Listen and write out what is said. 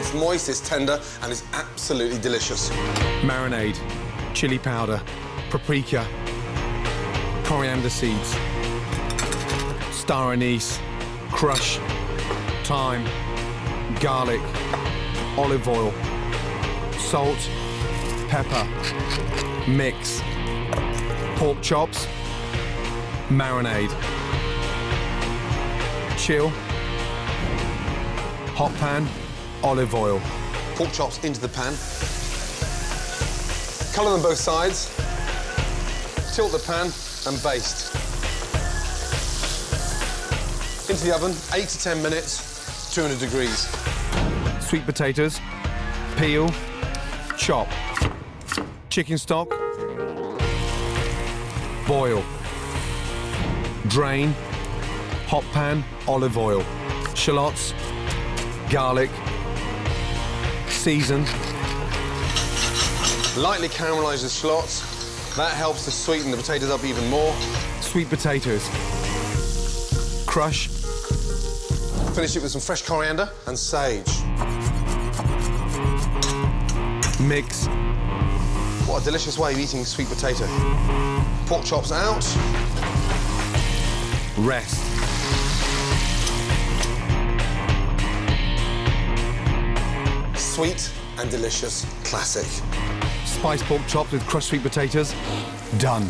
It's moist, it's tender, and it's absolutely delicious. Marinade, chili powder, paprika, coriander seeds, star anise, crush, thyme, garlic, olive oil, salt, pepper, mix, pork chops, marinade, chill, hot pan, olive oil. Pork chops into the pan. Colour them both sides. Tilt the pan and baste. Into the oven, 8 to 10 minutes, 200 degrees. Sweet potatoes, peel, chop. Chicken stock, boil. Drain, hot pan, olive oil. Shallots, garlic, season. Lightly caramelise the shallots. That helps to sweeten the potatoes up even more. Sweet potatoes. Crush. Finish it with some fresh coriander and sage. Mix. What a delicious way of eating sweet potato. Pork chops out. Rest. Sweet and delicious classic. Spiced pork chops with crushed sweet potatoes. Done.